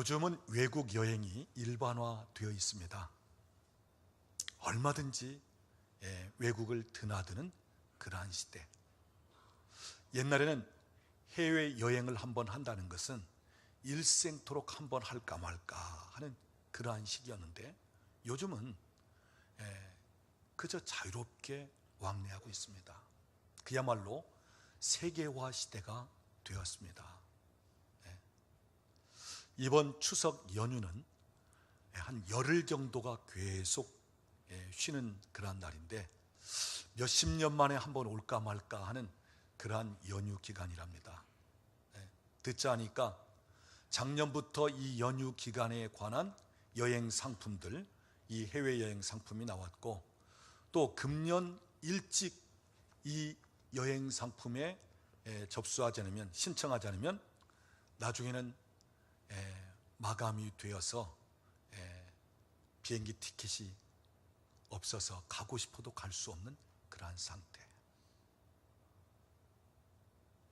요즘은 외국 여행이 일반화되어 있습니다. 얼마든지 외국을 드나드는 그러한 시대. 옛날에는 해외여행을 한번 한다는 것은 일생토록 한번 할까 말까 하는 그러한 시기였는데, 요즘은 그저 자유롭게 왕래하고 있습니다. 그야말로 세계화 시대가 되었습니다. 이번 추석 연휴는 한 열흘 정도가 계속 쉬는 그러한 날인데, 몇십 년 만에 한번 올까 말까 하는 그러한 연휴 기간이랍니다. 듣자 하니까 작년부터 이 연휴 기간에 관한 여행 상품들, 이 해외여행 상품이 나왔고, 또 금년 일찍 이 여행 상품에 접수하지 않으면, 신청하지 않으면 나중에는 마감이 되어서 비행기 티켓이 없어서 가고 싶어도 갈 수 없는 그러한 상태.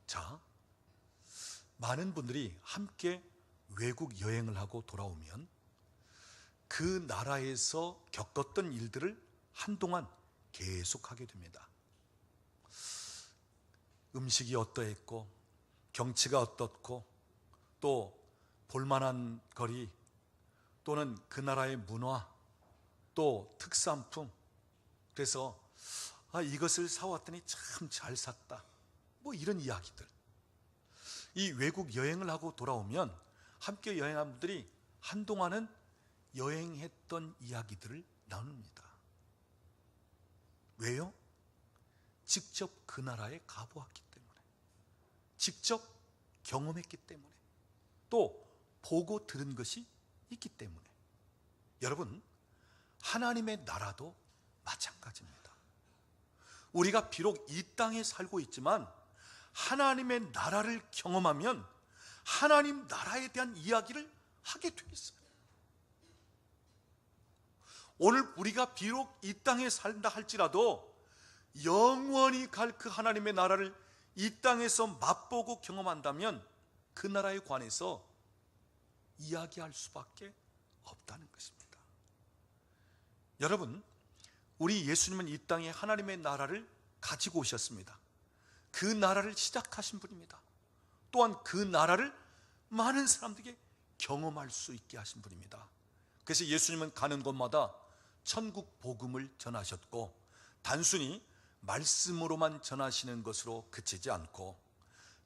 자, 많은 분들이 함께 외국 여행을 하고 돌아오면 그 나라에서 겪었던 일들을 한동안 계속하게 됩니다. 음식이 어떠했고, 경치가 어떻고, 또 볼만한 거리, 또는 그 나라의 문화, 또 특산품. 그래서 이것을 사왔더니 참 잘 샀다, 뭐 이런 이야기들. 이 외국 여행을 하고 돌아오면 함께 여행한 분들이 한동안은 여행했던 이야기들을 나눕니다. 왜요? 직접 그 나라에 가보았기 때문에, 직접 경험했기 때문에, 또 보고 들은 것이 있기 때문에. 여러분, 하나님의 나라도 마찬가지입니다. 우리가 비록 이 땅에 살고 있지만 하나님의 나라를 경험하면 하나님 나라에 대한 이야기를 하게 돼 있어요. 오늘 우리가 비록 이 땅에 산다 할지라도 영원히 갈 그 하나님의 나라를 이 땅에서 맛보고 경험한다면 그 나라에 관해서 이야기할 수밖에 없다는 것입니다. 여러분, 우리 예수님은 이 땅에 하나님의 나라를 가지고 오셨습니다. 그 나라를 시작하신 분입니다. 또한 그 나라를 많은 사람들에게 경험할 수 있게 하신 분입니다. 그래서 예수님은 가는 곳마다 천국 복음을 전하셨고, 단순히 말씀으로만 전하시는 것으로 그치지 않고,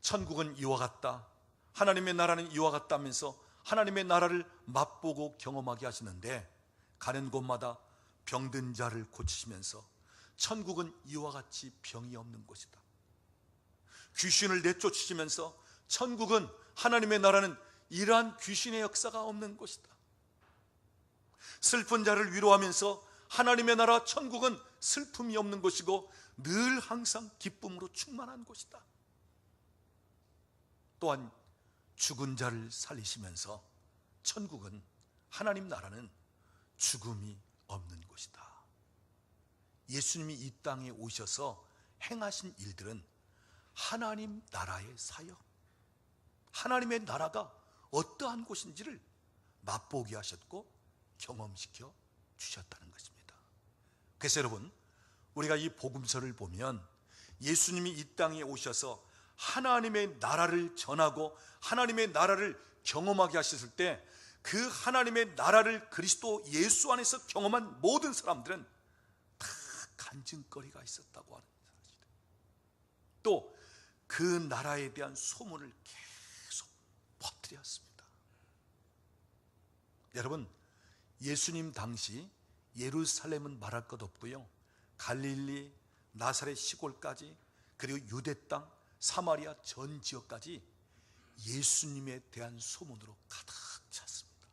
천국은 이와 같다, 하나님의 나라는 이와 같다면서 하나님의 나라를 맛보고 경험하게 하시는데, 가는 곳마다 병든 자를 고치시면서 천국은 이와 같이 병이 없는 곳이다, 귀신을 내쫓으시면서 천국은, 하나님의 나라는 이러한 귀신의 역사가 없는 곳이다, 슬픈 자를 위로하면서 하나님의 나라 천국은 슬픔이 없는 곳이고 늘 항상 기쁨으로 충만한 곳이다, 또한 죽은 자를 살리시면서 천국은, 하나님 나라는 죽음이 없는 곳이다. 예수님이 이 땅에 오셔서 행하신 일들은 하나님 나라의 사역, 하나님의 나라가 어떠한 곳인지를 맛보게 하셨고 경험시켜 주셨다는 것입니다. 그래서 여러분, 우리가 이 복음서를 보면 예수님이 이 땅에 오셔서 하나님의 나라를 전하고 하나님의 나라를 경험하게 하셨을 때, 그 하나님의 나라를 그리스도 예수 안에서 경험한 모든 사람들은 다 간증거리가 있었다고 하는 사실이에요. 또 그 나라에 대한 소문을 계속 퍼뜨렸습니다. 여러분, 예수님 당시 예루살렘은 말할 것 없고요, 갈릴리, 나사렛 시골까지, 그리고 유대 땅, 사마리아 전 지역까지 예수님에 대한 소문으로 가득 찼습니다.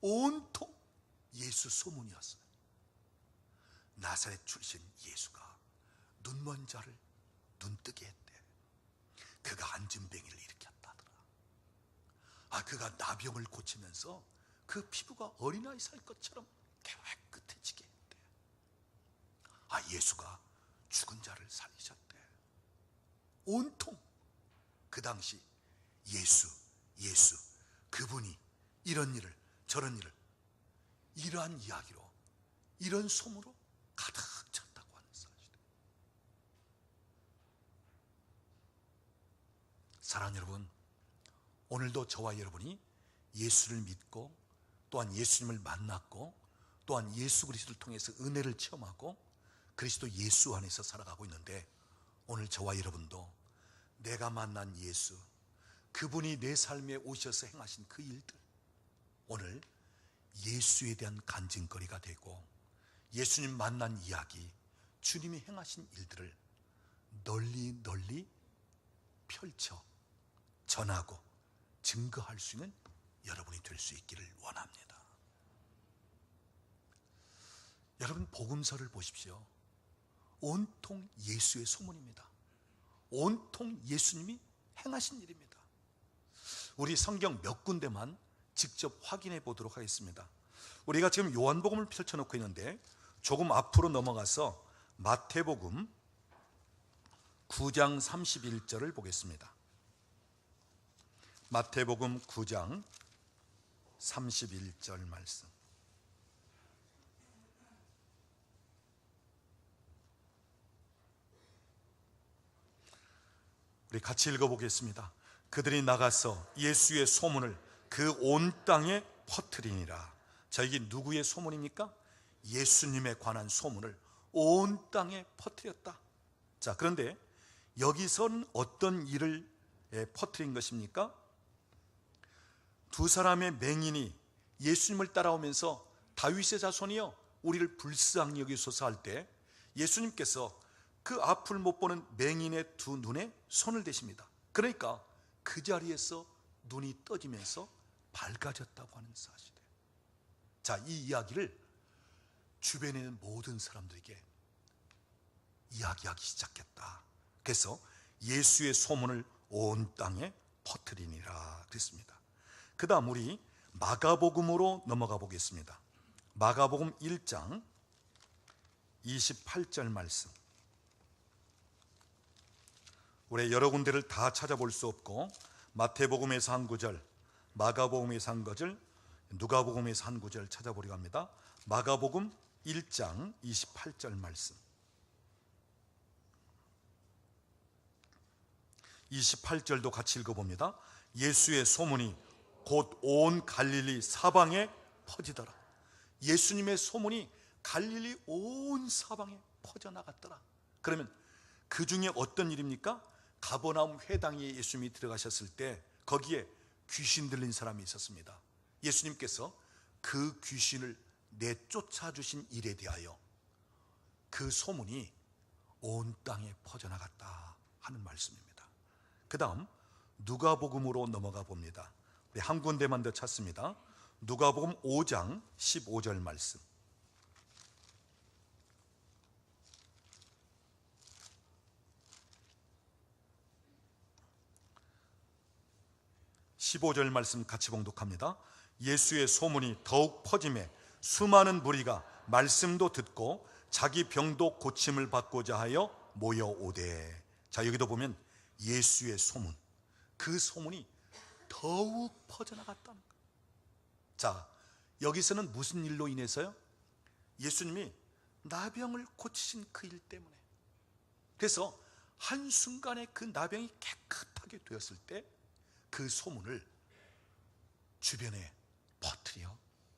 온통 예수 소문이었어요. 나사렛 출신 예수가 눈먼 자를 눈뜨게 했대. 그가 안진뱅이를 일으켰다더라. 그가 나병을 고치면서 그 피부가 어린아이 살 것처럼 깨끗해지게 했대. 예수가 죽은 자를 살리셨대. 온통 그 당시 예수 그분이 이런 일을 저런 일을, 이러한 이야기로, 이런 소문으로 가득 찼다고 하는 사실이에요. 사랑하는 여러분, 오늘도 저와 여러분이 예수를 믿고 또한 예수님을 만났고 또한 예수 그리스도를 통해서 은혜를 체험하고 그리스도 예수 안에서 살아가고 있는데, 오늘 저와 여러분도 내가 만난 예수, 그분이 내 삶에 오셔서 행하신 그 일들, 오늘 예수에 대한 간증거리가 되고 예수님 만난 이야기, 주님이 행하신 일들을 널리 널리 펼쳐 전하고 증거할 수 있는 여러분이 될 수 있기를 원합니다. 여러분, 복음서를 보십시오. 온통 예수의 소문입니다. 온통 예수님이 행하신 일입니다. 우리 성경 몇 군데만 직접 확인해 보도록 하겠습니다. 우리가 지금 요한복음을 펼쳐놓고 있는데 조금 앞으로 넘어가서 마태복음 9장 31절을 보겠습니다. 마태복음 9장 31절 말씀. 우리 같이 읽어보겠습니다. 그들이 나가서 예수의 소문을 그 온 땅에 퍼뜨리니라. 자, 이게 누구의 소문입니까? 예수님에 관한 소문을 온 땅에 퍼뜨렸다. 자, 그런데 여기서는 어떤 일을 퍼뜨린 것입니까? 두 사람의 맹인이 예수님을 따라오면서 다윗의 자손이여 우리를 불쌍히 여기소서 할 때 예수님께서 그 앞을 못 보는 맹인의 두 눈에 손을 대십니다. 그러니까 그 자리에서 눈이 떠지면서 밝아졌다고 하는 사실이에요. 자, 이 이야기를 주변에 있는 모든 사람들에게 이야기하기 시작했다. 그래서 예수의 소문을 온 땅에 퍼뜨리니라 그랬습니다. 그 다음 우리 마가복음으로 넘어가 보겠습니다. 마가복음 1장 28절 말씀. 우리 여러 군데를 다 찾아볼 수 없고 마태복음에서 한 구절, 마가복음에서 한 구절, 누가복음에서 한 구절 찾아보려고 합니다. 마가복음 1장 28절 말씀. 28절도 같이 읽어봅니다. 예수의 소문이 곧 온 갈릴리 사방에 퍼지더라. 예수님의 소문이 갈릴리 온 사방에 퍼져나갔더라. 그러면 그 중에 어떤 일입니까? 가버나움 회당에 예수님이 들어가셨을 때 거기에 귀신 들린 사람이 있었습니다. 예수님께서 그 귀신을 내쫓아 주신 일에 대하여 그 소문이 온 땅에 퍼져나갔다 하는 말씀입니다. 그 다음 누가복음으로 넘어가 봅니다. 우리 한 군데만 더 찾습니다. 누가복음 5장 15절 말씀. 15절 말씀 같이 봉독합니다. 예수의 소문이 더욱 퍼짐에 수많은 무리가 말씀도 듣고 자기 병도 고침을 받고자 하여 모여오되. 자, 여기도 보면 예수의 소문, 그 소문이 더욱 퍼져나갔다는 거예요. 자, 여기서는 무슨 일로 인해서요? 예수님이 나병을 고치신 그 일 때문에. 그래서 한순간에 그 나병이 깨끗하게 되었을 때 그 소문을 주변에 퍼뜨려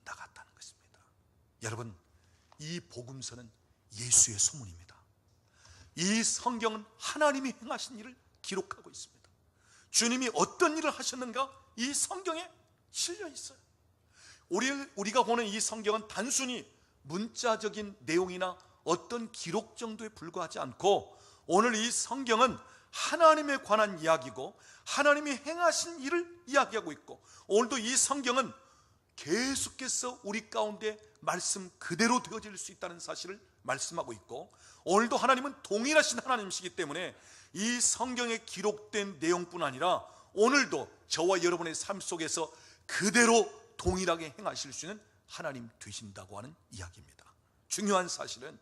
나갔다는 것입니다. 여러분, 이 복음서는 예수의 소문입니다. 이 성경은 하나님이 행하신 일을 기록하고 있습니다. 주님이 어떤 일을 하셨는가 이 성경에 실려 있어요. 우리가 보는 이 성경은 단순히 문자적인 내용이나 어떤 기록 정도에 불과하지 않고, 오늘 이 성경은 하나님에 관한 이야기고 하나님이 행하신 일을 이야기하고 있고, 오늘도 이 성경은 계속해서 우리 가운데 말씀 그대로 되어질 수 있다는 사실을 말씀하고 있고, 오늘도 하나님은 동일하신 하나님이시기 때문에 이 성경에 기록된 내용뿐 아니라 오늘도 저와 여러분의 삶 속에서 그대로 동일하게 행하실 수 있는 하나님 되신다고 하는 이야기입니다. 중요한 사실은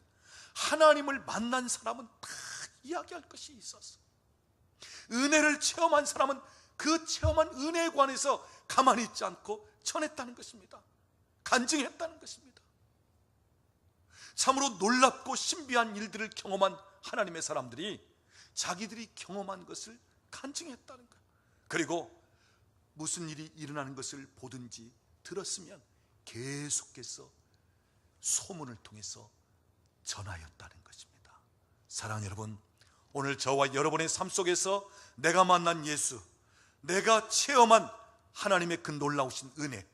하나님을 만난 사람은 다 이야기할 것이 있었어. 은혜를 체험한 사람은 그 체험한 은혜에 관해서 가만히 있지 않고 전했다는 것입니다. 간증했다는 것입니다. 참으로 놀랍고 신비한 일들을 경험한 하나님의 사람들이 자기들이 경험한 것을 간증했다는 거예요. 그리고 무슨 일이 일어나는 것을 보든지 들었으면 계속해서 소문을 통해서 전하였다는 것입니다. 사랑하는 여러분, 오늘 저와 여러분의 삶 속에서 내가 만난 예수, 내가 체험한 하나님의 그 놀라우신 은혜,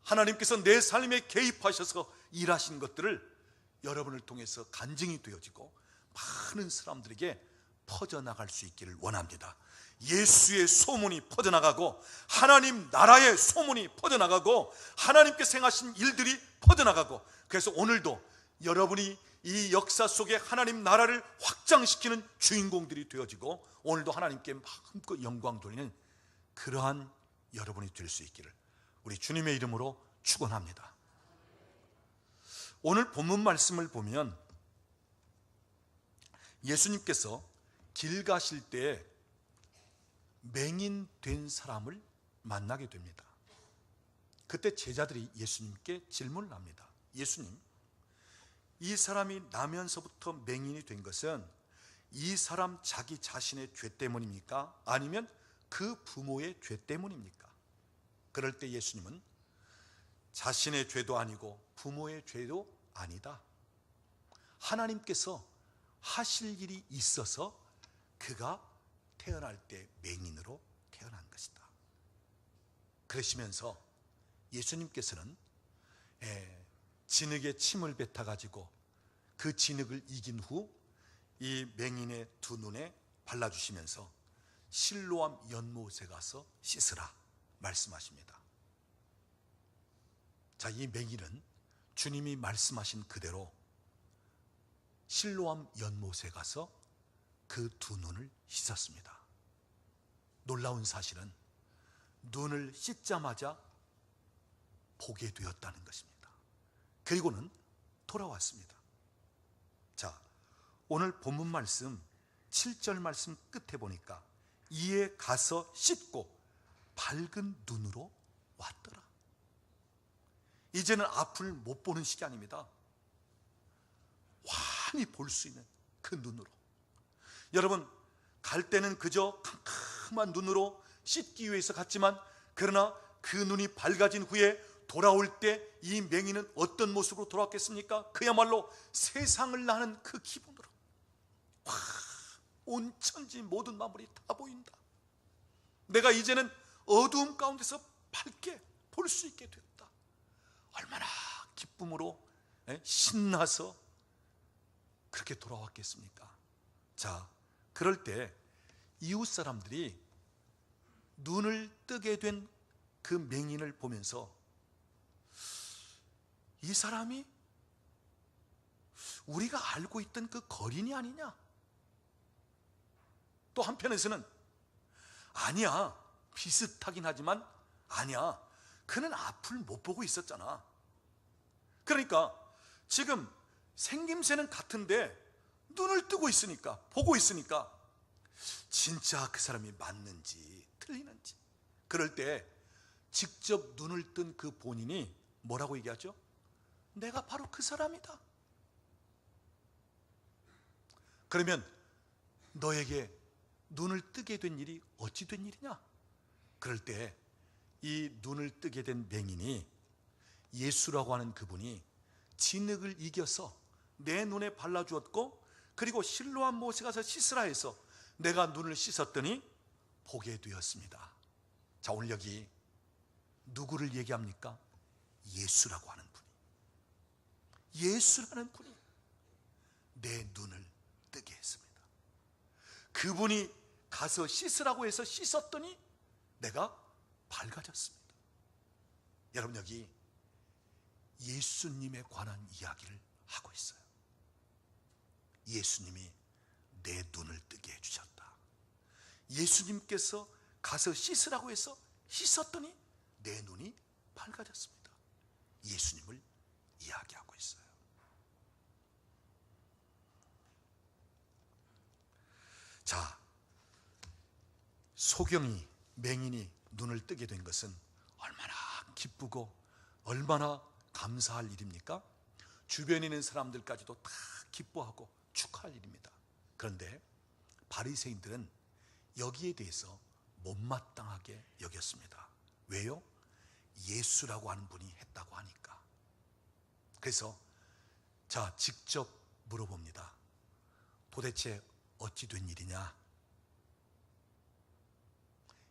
하나님께서 내 삶에 개입하셔서 일하신 것들을 여러분을 통해서 간증이 되어지고 많은 사람들에게 퍼져나갈 수 있기를 원합니다. 예수의 소문이 퍼져나가고 하나님 나라의 소문이 퍼져나가고 하나님께서 행하신 일들이 퍼져나가고, 그래서 오늘도 여러분이 이 역사 속에 하나님 나라를 확장시키는 주인공들이 되어지고 오늘도 하나님께 마음껏 영광 돌리는 그러한 여러분이 될 수 있기를 우리 주님의 이름으로 축원합니다. 오늘 본문 말씀을 보면 예수님께서 길 가실 때 맹인된 사람을 만나게 됩니다. 그때 제자들이 예수님께 질문을 합니다. 예수님, 이 사람이 나면서부터 맹인이 된 것은 이 사람 자기 자신의 죄 때문입니까? 아니면 그 부모의 죄 때문입니까? 그럴 때 예수님은 자신의 죄도 아니고 부모의 죄도 아니다. 하나님께서 하실 일이 있어서 그가 태어날 때 맹인으로 태어난 것이다. 그러시면서 예수님께서는 진흙에 침을 뱉어 가지고 그 진흙을 이긴 후 이 맹인의 두 눈에 발라주시면서 실로암 연못에 가서 씻으라 말씀하십니다. 자, 이 맹인은 주님이 말씀하신 그대로 실로암 연못에 가서 그 두 눈을 씻었습니다. 놀라운 사실은 눈을 씻자마자 보게 되었다는 것입니다. 그리고는 돌아왔습니다. 자, 오늘 본문 말씀 7절 말씀 끝에 보니까 이에 가서 씻고 밝은 눈으로 왔더라. 이제는 앞을 못 보는 시기 아닙니다. 환히 볼 수 있는 그 눈으로. 여러분, 갈 때는 그저 캄캄한 눈으로 씻기 위해서 갔지만, 그러나 그 눈이 밝아진 후에 돌아올 때 이 맹인은 어떤 모습으로 돌아왔겠습니까? 그야말로 세상을 나는 그 기분으로, 와, 온 천지 모든 만물이 다 보인다. 내가 이제는 어두움 가운데서 밝게 볼 수 있게 되었다. 얼마나 기쁨으로 신나서 그렇게 돌아왔겠습니까? 자, 그럴 때 이웃 사람들이 눈을 뜨게 된 그 맹인을 보면서 이 사람이 우리가 알고 있던 그 거린이 아니냐? 또 한편에서는 아니야, 비슷하긴 하지만 아니야, 그는 앞을 못 보고 있었잖아. 그러니까 지금 생김새는 같은데 눈을 뜨고 있으니까, 보고 있으니까 진짜 그 사람이 맞는지 틀리는지. 그럴 때 직접 눈을 뜬 그 본인이 뭐라고 얘기하죠? 내가 바로 그 사람이다. 그러면 너에게 눈을 뜨게 된 일이 어찌 된 일이냐? 그럴 때 이 눈을 뜨게 된 맹인이 예수라고 하는 그분이 진흙을 이겨서 내 눈에 발라주었고, 그리고 실로암 못에 가서 씻으라 해서 내가 눈을 씻었더니 보게 되었습니다. 자, 오늘 여기 누구를 얘기합니까? 예수라고 하는 분이, 예수라는 분이 내 눈을 뜨게 했습니다. 그분이 가서 씻으라고 해서 씻었더니 내가 밝아졌습니다. 여러분, 여기 예수님에 관한 이야기를 하고 있어요. 예수님이 내 눈을 뜨게 해주셨다. 예수님께서 가서 씻으라고 해서 씻었더니 내 눈이 밝아졌습니다. 예수님을 이야기하고 있어요. 자, 소경이 맹인이 눈을 뜨게 된 것은 얼마나 기쁘고 얼마나 감사할 일입니까? 주변에 있는 사람들까지도 다 기뻐하고 축하할 일입니다. 그런데 바리새인들은 여기에 대해서 못마땅하게 여겼습니다. 왜요? 예수라고 하는 분이 했다고 하니까. 그래서 직접 물어봅니다. 도대체 어찌 된 일이냐?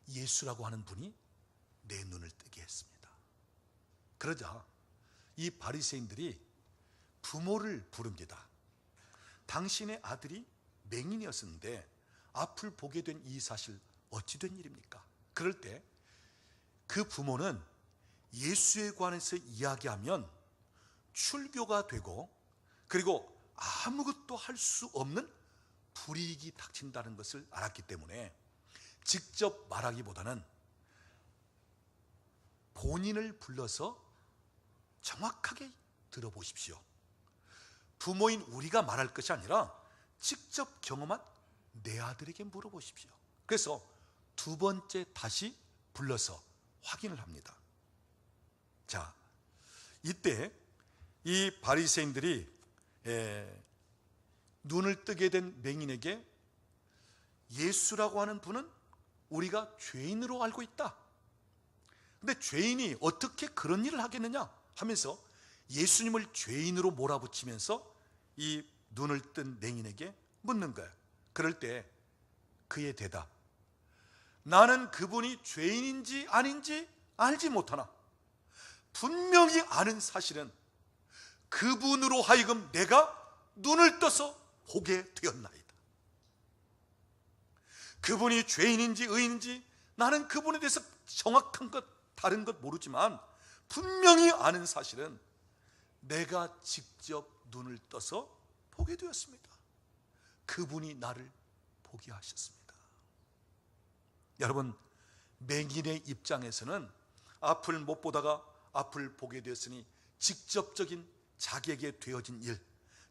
예수라고 하는 분이 내 눈을 뜨게 했습니다. 그러자 이 바리새인들이 부모를 부릅니다. 당신의 아들이 맹인이었는데 앞을 보게 된 이 사실 어찌 된 일입니까? 그럴 때 그 부모는 예수에 관해서 이야기하면 출교가 되고 그리고 아무것도 할 수 없는 불이익이 닥친다는 것을 알았기 때문에 직접 말하기보다는 본인을 불러서 정확하게 들어보십시오. 부모인 우리가 말할 것이 아니라 직접 경험한 내 아들에게 물어보십시오. 그래서 두 번째 다시 불러서 확인을 합니다. 이때 이 바리새인들이 눈을 뜨게 된 맹인에게 예수라고 하는 분은 우리가 죄인으로 알고 있다. 근데 죄인이 어떻게 그런 일을 하겠느냐 하면서 예수님을 죄인으로 몰아붙이면서 이 눈을 뜬 맹인에게 묻는 거예요. 그럴 때 그의 대답, 나는 그분이 죄인인지 아닌지 알지 못하나 분명히 아는 사실은 그분으로 하여금 내가 눈을 떠서 보게 되었나이다. 그분이 죄인인지 의인인지 나는 그분에 대해서 정확한 것 다른 것 모르지만 분명히 아는 사실은 내가 직접 눈을 떠서 보게 되었습니다. 그분이 나를 보게 하셨습니다. 여러분, 맹인의 입장에서는 앞을 못 보다가 앞을 보게 되었으니 직접적인 자기에게 되어진 일,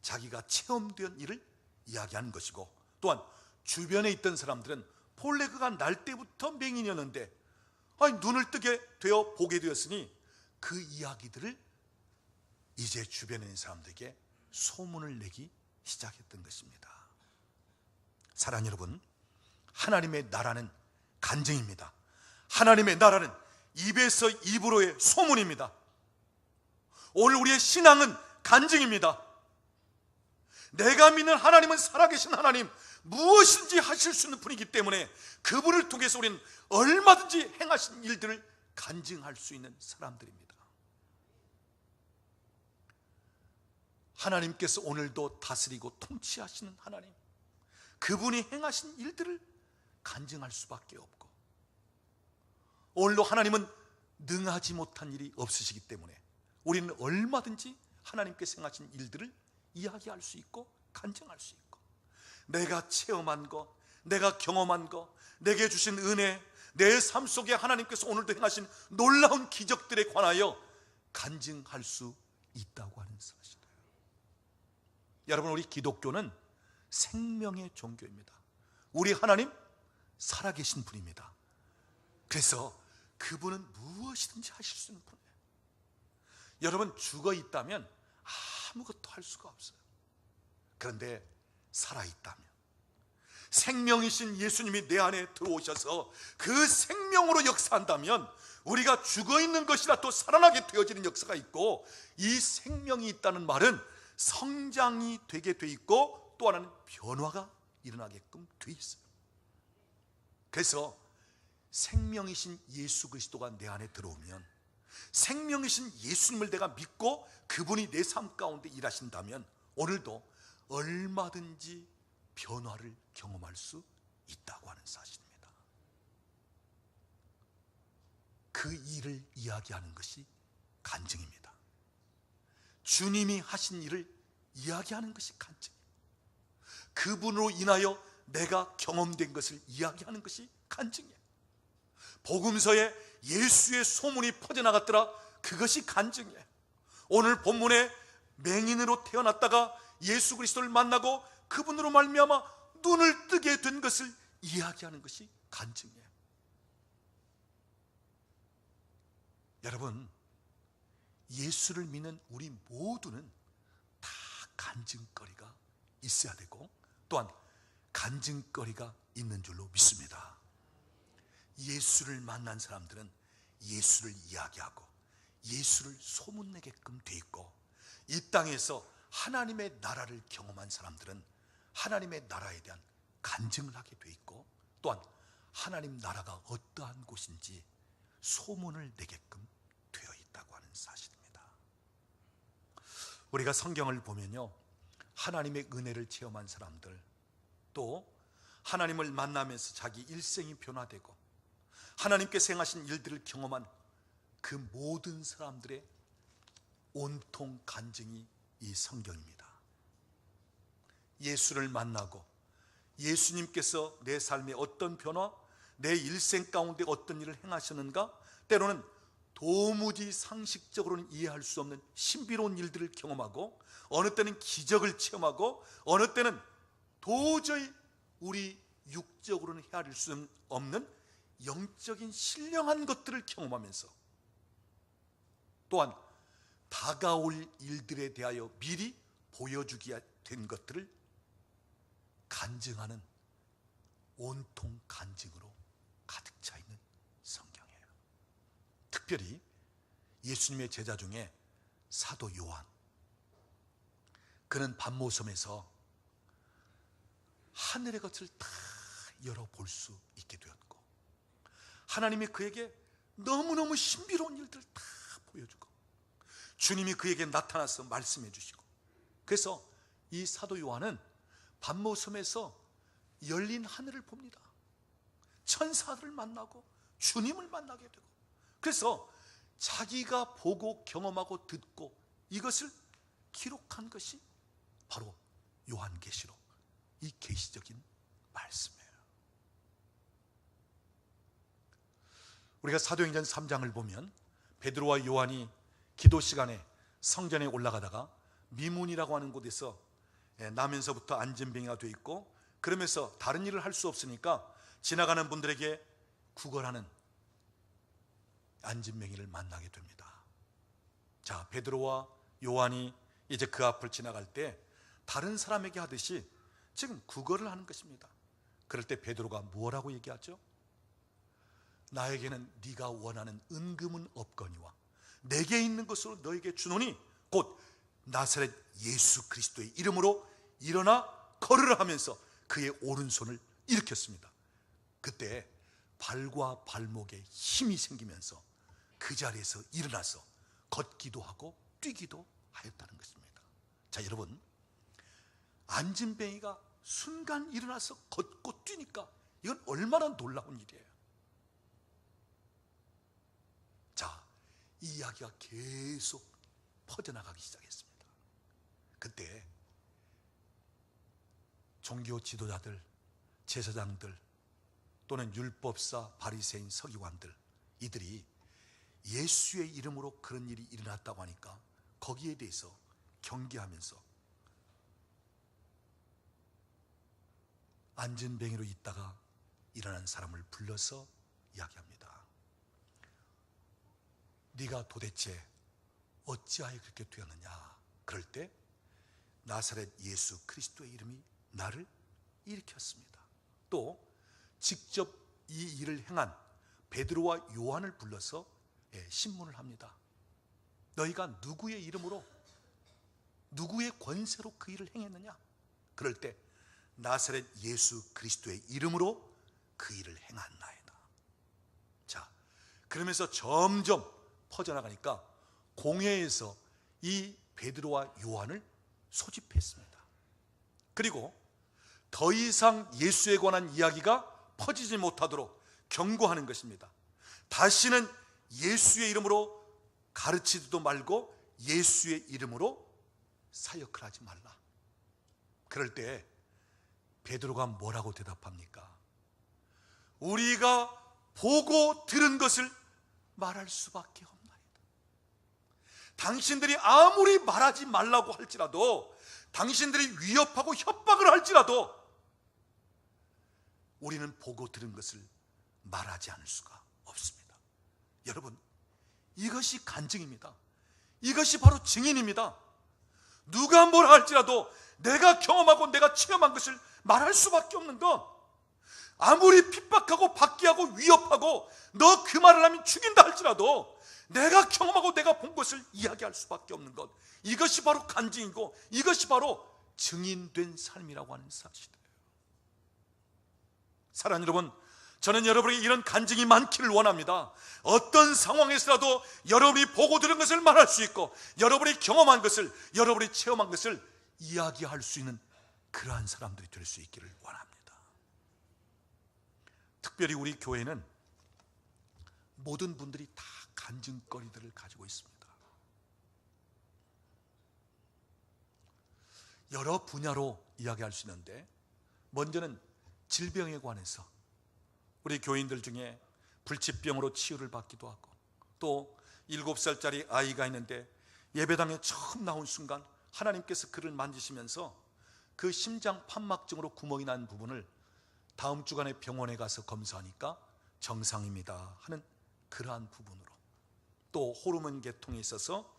자기가 체험된 일을 이야기하는 것이고, 또한 주변에 있던 사람들은 본래 그가 날 때부터 맹인이었는데 눈을 뜨게 되어 보게 되었으니 그 이야기들을 이제 주변에 있는 사람들에게 소문을 내기 시작했던 것입니다. 사랑하는 여러분, 하나님의 나라는 간증입니다. 하나님의 나라는 입에서 입으로의 소문입니다. 오늘 우리의 신앙은 간증입니다. 내가 믿는 하나님은 살아계신 하나님, 무엇인지 하실 수 있는 분이기 때문에 그분을 통해서 우리는 얼마든지 행하신 일들을 간증할 수 있는 사람들입니다. 하나님께서 오늘도 다스리고 통치하시는 하나님, 그분이 행하신 일들을 간증할 수밖에 없고, 오늘도 하나님은 능하지 못한 일이 없으시기 때문에 우리는 얼마든지 하나님께서 행하신 일들을 이야기할 수 있고 간증할 수 있고, 내가 체험한 것, 내가 경험한 것, 내게 주신 은혜, 내 삶 속에 하나님께서 오늘도 행하신 놀라운 기적들에 관하여 간증할 수 있다고 하는 사실이에요. 여러분, 우리 기독교는 생명의 종교입니다. 우리 하나님 살아계신 분입니다. 그래서 그분은 무엇이든지 하실 수 있는 분이에요. 여러분, 죽어 있다면 아무것도 할 수가 없어요. 그런데 살아있다면, 생명이신 예수님이 내 안에 들어오셔서 그 생명으로 역사한다면 우리가 죽어 있는 것이라 또 살아나게 되어지는 역사가 있고, 이 생명이 있다는 말은 성장이 되게 돼 있고 또 하나는 변화가 일어나게끔 돼 있어요. 그래서 생명이신 예수 그리스도가 내 안에 들어오면, 생명이신 예수님을 내가 믿고 그분이 내 삶 가운데 일하신다면 오늘도 얼마든지 변화를 경험할 수 있다고 하는 사실입니다. 그 일을 이야기하는 것이 간증입니다. 주님이 하신 일을 이야기하는 것이 간증입니다. 그분으로 인하여 내가 경험된 것을 이야기하는 것이 간증이에요. 복음서에 예수의 소문이 퍼져나갔더라, 그것이 간증이에요. 오늘 본문에 맹인으로 태어났다가 예수 그리스도를 만나고 그분으로 말미암아 눈을 뜨게 된 것을 이야기하는 것이 간증이에요. 여러분, 예수를 믿는 우리 모두는 다 간증거리가 있어야 되고 또한 간증거리가 있는 줄로 믿습니다. 예수를 만난 사람들은 예수를 이야기하고 예수를 소문내게끔 돼 있고, 이 땅에서 하나님의 나라를 경험한 사람들은 하나님의 나라에 대한 간증을 하게 돼 있고, 또한 하나님 나라가 어떠한 곳인지 소문을 내게끔 되어 있다고 하는 사실입니다. 우리가 성경을 보면요, 하나님의 은혜를 체험한 사람들, 또 하나님을 만나면서 자기 일생이 변화되고 하나님께서 행하신 일들을 경험한 그 모든 사람들의 온통 간증이 이 성경입니다. 예수를 만나고 예수님께서 내 삶에 어떤 변화, 내 일생 가운데 어떤 일을 행하셨는가, 때로는 도무지 상식적으로는 이해할 수 없는 신비로운 일들을 경험하고, 어느 때는 기적을 체험하고, 어느 때는 도저히 우리 육적으로는 헤아릴 수 없는 영적인 신령한 것들을 경험하면서, 또한 다가올 일들에 대하여 미리 보여주게 된 것들을 간증하는 온통 간증으로 가득 차 있는 성경이에요. 특별히 예수님의 제자 중에 사도 요한, 그는 밤모섬에서 하늘의 것을 다 열어볼 수 있게 되었고, 하나님이 그에게 너무너무 신비로운 일들을 다 보여주고, 주님이 그에게 나타나서 말씀해 주시고, 그래서 이 사도 요한은 밤모섬에서 열린 하늘을 봅니다. 천사들을 만나고 주님을 만나게 되고, 그래서 자기가 보고 경험하고 듣고 이것을 기록한 것이 바로 요한계시록, 이 계시적인 말씀이에요. 우리가 사도행전 3장을 보면 베드로와 요한이 기도 시간에 성전에 올라가다가 미문이라고 하는 곳에서 나면서부터 안진뱅이가 돼 있고, 그러면서 다른 일을 할 수 없으니까 지나가는 분들에게 구걸하는 안진뱅이를 만나게 됩니다. 자, 베드로와 요한이 이제 그 앞을 지나갈 때 다른 사람에게 하듯이 지금 구걸을 하는 것입니다. 그럴 때 베드로가 뭐라고 얘기하죠? 나에게는 네가 원하는 은금은 없거니와 내게 있는 것으로 너에게 주노니 곧 나사렛 예수 그리스도의 이름으로 일어나 걸으라 하면서 그의 오른손을 일으켰습니다. 그때 발과 발목에 힘이 생기면서 그 자리에서 일어나서 걷기도 하고 뛰기도 하였다는 것입니다. 자, 여러분, 안진뱅이가 순간 일어나서 걷고 뛰니까 이건 얼마나 놀라운 일이에요. 자, 이 이야기가 계속 퍼져나가기 시작했습니다. 그때 종교 지도자들, 제사장들, 또는 율법사, 바리새인, 서기관들, 이들이 예수의 이름으로 그런 일이 일어났다고 하니까 거기에 대해서 경계하면서 안진뱅이로 있다가 일어난 사람을 불러서 이야기합니다. 네가 도대체 어찌하여 그렇게 되었느냐? 그럴 때 나사렛 예수 그리스도의 이름이 나를 일으켰습니다. 또 직접 이 일을 행한 베드로와 요한을 불러서 신문을 합니다. 너희가 누구의 이름으로, 누구의 권세로 그 일을 행했느냐? 그럴 때 나사렛 예수 그리스도의 이름으로 그 일을 행한나이다. 자, 그러면서 점점 퍼져나가니까 공회에서 이 베드로와 요한을 소집했습니다. 그리고 더 이상 예수에 관한 이야기가 퍼지지 못하도록 경고하는 것입니다. 다시는 예수의 이름으로 가르치지도 말고 예수의 이름으로 사역을 하지 말라. 그럴 때 베드로가 뭐라고 대답합니까? 우리가 보고 들은 것을 말할 수밖에 없나이다. 당신들이 아무리 말하지 말라고 할지라도, 당신들이 위협하고 협박을 할지라도 우리는 보고 들은 것을 말하지 않을 수가 없습니다. 여러분, 이것이 간증입니다. 이것이 바로 증인입니다. 누가 뭐라 할지라도 내가 경험하고 내가 체험한 것을 말할 수밖에 없는 것. 아무리 핍박하고 박기하고 위협하고 너 그 말을 하면 죽인다 할지라도 내가 경험하고 내가 본 것을 이야기할 수밖에 없는 것. 이것이 바로 간증이고 이것이 바로 증인된 삶이라고 하는 사실이에요. 사랑하는 여러분, 저는 여러분에게 이런 간증이 많기를 원합니다. 어떤 상황에서라도 여러분이 보고 들은 것을 말할 수 있고 여러분이 경험한 것을, 여러분이 체험한 것을 이야기할 수 있는 그러한 사람들이 될 수 있기를 원합니다. 특별히 우리 교회는 모든 분들이 다 간증거리들을 가지고 있습니다. 여러 분야로 이야기할 수 있는데, 먼저는 질병에 관해서 우리 교인들 중에 불치병으로 치유를 받기도 하고, 또 7살짜리 아이가 있는데 예배당에 처음 나온 순간 하나님께서 그를 만지시면서 그 심장 판막증으로 구멍이 난 부분을 다음 주간에 병원에 가서 검사하니까 정상입니다 하는 그러한 부분으로, 또 호르몬 계통에 있어서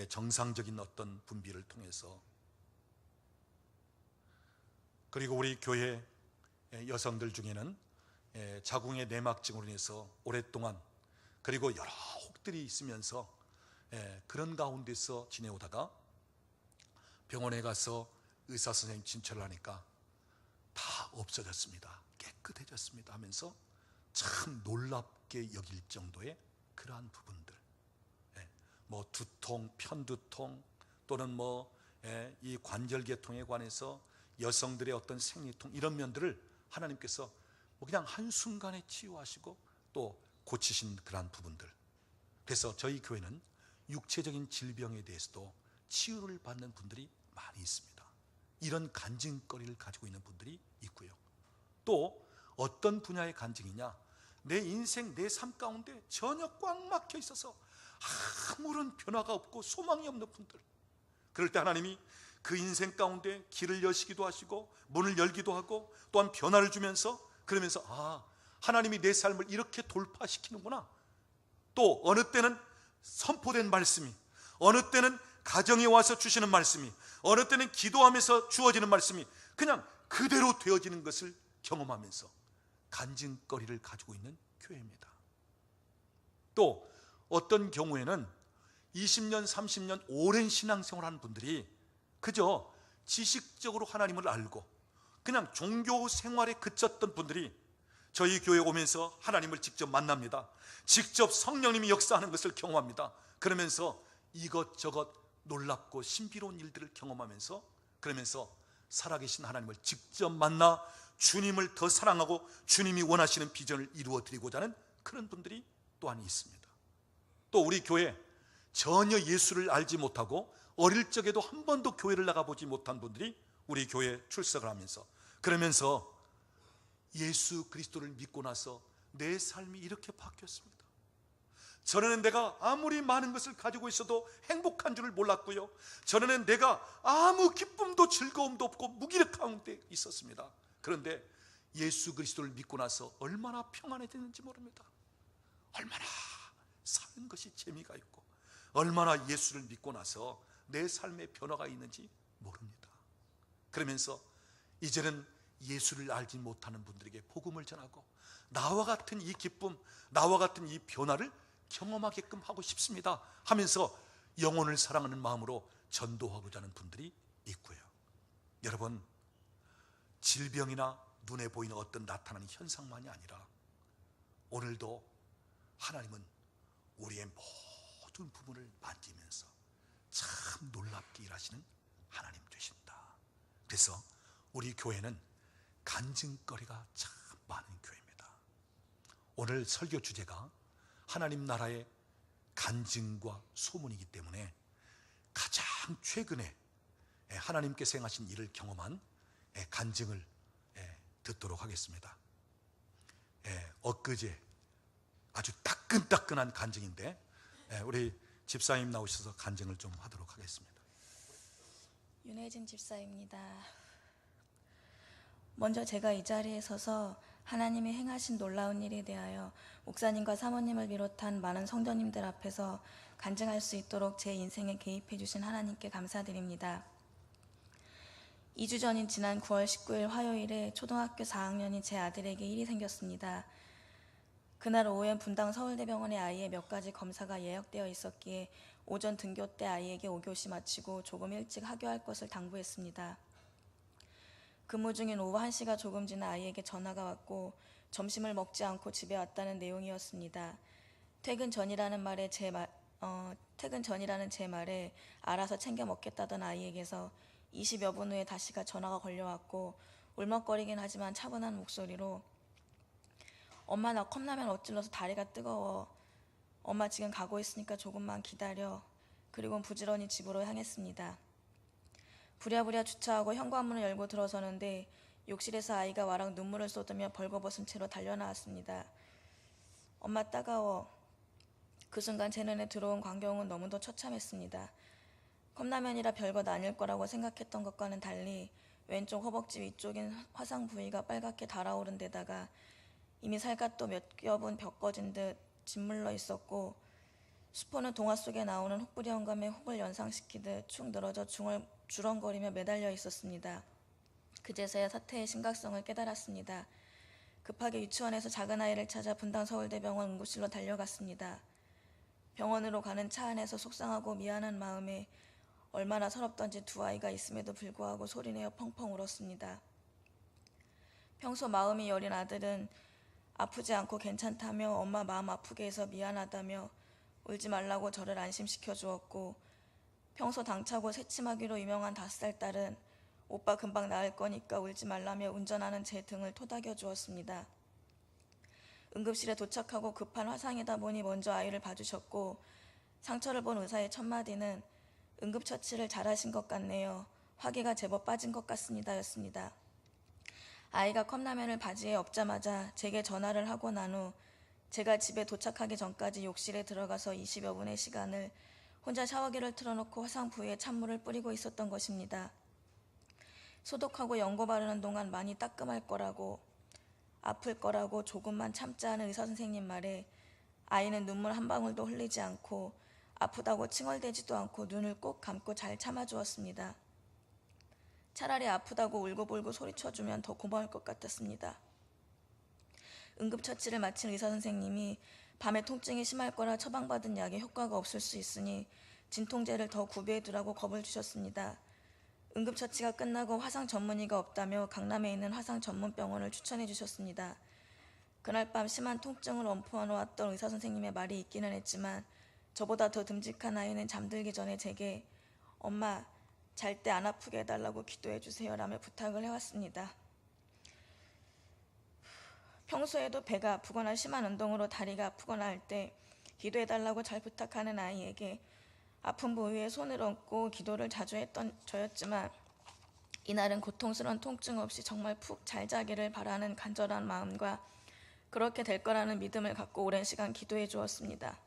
정상적인 어떤 분비를 통해서, 그리고 우리 교회 여성들 중에는 자궁의 내막증으로 인해서 오랫동안, 그리고 여러 혹들이 있으면서 그런 가운데서 지내오다가 병원에 가서 의사 선생님 진찰을 하니까 다 없어졌습니다, 깨끗해졌습니다 하면서 참 놀랍게 여길 정도의 그러한 부분들, 뭐 두통, 편두통, 또는 이 관절계통에 관해서 여성들의 어떤 생리통, 이런 면들을 하나님께서 그냥 한순간에 치유하시고 또 고치신 그러한 부분들. 그래서 저희 교회는 육체적인 질병에 대해서도 치유를 받는 분들이 많이 있습니다. 이런 간증거리를 가지고 있는 분들이 있고요. 또 어떤 분야의 간증이냐, 내 인생, 내 삶 가운데 전혀 꽉 막혀 있어서 아무런 변화가 없고 소망이 없는 분들, 그럴 때 하나님이 그 인생 가운데 길을 여시기도 하시고 문을 열기도 하고 또한 변화를 주면서, 그러면서 하나님이 내 삶을 이렇게 돌파시키는구나. 또 어느 때는 선포된 말씀이, 어느 때는 가정에 와서 주시는 말씀이, 어느 때는 기도하면서 주어지는 말씀이 그냥 그대로 되어지는 것을 경험하면서 간증거리를 가지고 있는 교회입니다. 또 어떤 경우에는 20년, 30년 오랜 신앙생활하는 분들이 그저 지식적으로 하나님을 알고 그냥 종교 생활에 그쳤던 분들이 저희 교회에 오면서 하나님을 직접 만납니다. 직접 성령님이 역사하는 것을 경험합니다. 그러면서 이것저것 놀랍고 신비로운 일들을 경험하면서, 그러면서 살아계신 하나님을 직접 만나 주님을 더 사랑하고 주님이 원하시는 비전을 이루어 드리고자 하는 그런 분들이 또한 있습니다. 또 우리 교회 전혀 예수를 알지 못하고 어릴 적에도 한 번도 교회를 나가보지 못한 분들이 우리 교회에 출석을 하면서, 그러면서 예수 그리스도를 믿고 나서 내 삶이 이렇게 바뀌었습니다. 전에는 내가 아무리 많은 것을 가지고 있어도 행복한 줄을 몰랐고요, 전에는 내가 아무 기쁨도 즐거움도 없고 무기력 가운데 있었습니다. 그런데 예수 그리스도를 믿고 나서 얼마나 평안해졌는지 모릅니다. 얼마나 사는 것이 재미가 있고 얼마나 예수를 믿고 나서 내 삶에 변화가 있는지 모릅니다. 그러면서 이제는 예수를 알지 못하는 분들에게 복음을 전하고 나와 같은 이 기쁨, 나와 같은 이 변화를 경험하게끔 하고 싶습니다 하면서 영혼을 사랑하는 마음으로 전도하고자 하는 분들이 있고요. 여러분, 질병이나 눈에 보이는 어떤 나타나는 현상만이 아니라 오늘도 하나님은 우리의 모든 부분을 만지면서 참 놀랍게 일하시는 하나님 되신다. 그래서 우리 교회는 간증거리가 참 많은 교회입니다. 오늘 설교 주제가 하나님 나라의 간증과 소문이기 때문에 가장 최근에 하나님께서 행하신 일을 경험한 간증을 듣도록 하겠습니다. 엊그제 아주 따끈따끈한 간증인데 우리 집사님 나오셔서 간증을 좀 하도록 하겠습니다. 윤혜진 집사입니다. 먼저 제가 이 자리에 서서 하나님이 행하신 놀라운 일에 대하여 목사님과 사모님을 비롯한 많은 성도님들 앞에서 간증할 수 있도록 제 인생에 개입해 주신 하나님께 감사드립니다. 2주 전인 지난 9월 19일 화요일에 초등학교 4학년인 제 아들에게 일이 생겼습니다. 그날 오후엔 분당 서울대병원에 아이의 몇 가지 검사가 예약되어 있었기에 오전 등교 때 아이에게 5교시 마치고 조금 일찍 하교할 것을 당부했습니다. 근무 중인 오후 1시가 조금 지나 아이에게 전화가 왔고 점심을 먹지 않고 집에 왔다는 내용이었습니다. 퇴근 전이라는 제 말에 알아서 챙겨 먹겠다던 아이에게서 20여 분 후에 다시가 전화가 걸려왔고 울먹거리긴 하지만 차분한 목소리로 엄마 나 컵라면 엇질러서 다리가 뜨거워. 엄마 지금 가고 있으니까 조금만 기다려. 그리고 부지런히 집으로 향했습니다. 부랴부랴 주차하고 현관문을 열고 들어서는데 욕실에서 아이가 와락 눈물을 쏟으며 벌거벗은 채로 달려나왔습니다. 엄마 따가워. 그 순간 제 눈에 들어온 광경은 너무도 처참했습니다. 컵라면이라 별것 아닐 거라고 생각했던 것과는 달리 왼쪽 허벅지 위쪽인 화상 부위가 빨갛게 달아오른 데다가 이미 살갗도 몇 겹은 벗겨진 듯 짓물러 있었고 수포는 동화 속에 나오는 혹부리 영감의 혹을 연상시키듯 축 늘어져 주렁거리며 매달려 있었습니다. 그제서야 사태의 심각성을 깨달았습니다. 급하게 유치원에서 작은 아이를 찾아 분당 서울대병원 응급실로 달려갔습니다. 병원으로 가는 차 안에서 속상하고 미안한 마음에 얼마나 서럽던지 두 아이가 있음에도 불구하고 소리내어 펑펑 울었습니다. 평소 마음이 여린 아들은 아프지 않고 괜찮다며 엄마 마음 아프게 해서 미안하다며 울지 말라고 저를 안심시켜 주었고 평소 당차고 새침하기로 유명한 5살 딸은 오빠 금방 나을 거니까 울지 말라며 운전하는 제 등을 토닥여 주었습니다. 응급실에 도착하고 급한 화상이다 보니 먼저 아이를 봐주셨고 상처를 본 의사의 첫마디는 응급처치를 잘하신 것 같네요. 화기가 제법 빠진 것 같습니다. 였습니다. 아이가 컵라면을 바지에 엎자마자 제게 전화를 하고 난 후 제가 집에 도착하기 전까지 욕실에 들어가서 20여 분의 시간을 혼자 샤워기를 틀어놓고 화상 부위에 찬물을 뿌리고 있었던 것입니다. 소독하고 연고 바르는 동안 많이 따끔할 거라고 아플 거라고 조금만 참자 하는 의사 선생님 말에 아이는 눈물 한 방울도 흘리지 않고 아프다고 칭얼대지도 않고 눈을 꼭 감고 잘 참아주었습니다. 차라리 아프다고 울고불고 소리쳐주면 더 고마울 것 같았습니다. 응급처치를 마친 의사 선생님이 밤에 통증이 심할 거라 처방받은 약에 효과가 없을 수 있으니 진통제를 더 구비해두라고 겁을 주셨습니다. 응급처치가 끝나고 화상 전문의가 없다며 강남에 있는 화상 전문병원을 추천해 주셨습니다. 그날 밤 심한 통증을 엄포해놓았던 의사 선생님의 말이 있기는 했지만 저보다 더 듬직한 아이는 잠들기 전에 제게 엄마 잘 때 안 아프게 해달라고 기도해 주세요 라며 부탁을 해왔습니다. 평소에도 배가 아프거나 심한 운동으로 다리가 아프거나 할 때 기도해달라고 잘 부탁하는 아이에게 아픈 부위에 손을 얹고 기도를 자주 했던 저였지만 이날은 고통스러운 통증 없이 정말 푹 잘 자기를 바라는 간절한 마음과 그렇게 될 거라는 믿음을 갖고 오랜 시간 기도해 주었습니다.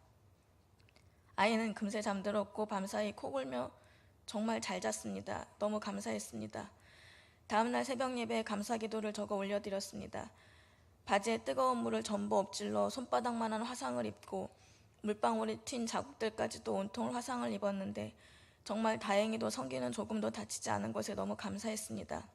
아이는 금세 잠들었고 밤사이 코 골며 정말 잘 잤습니다. 너무 감사했습니다. 다음날 새벽 예배에 감사 기도를 적어 올려드렸습니다. 바지에 뜨거운 물을 전부 엎질러 손바닥만한 화상을 입고 물방울이 튄 자국들까지도 온통 화상을 입었는데 정말 다행히도 성기는 조금도 다치지 않은 것에 너무 감사했습니다.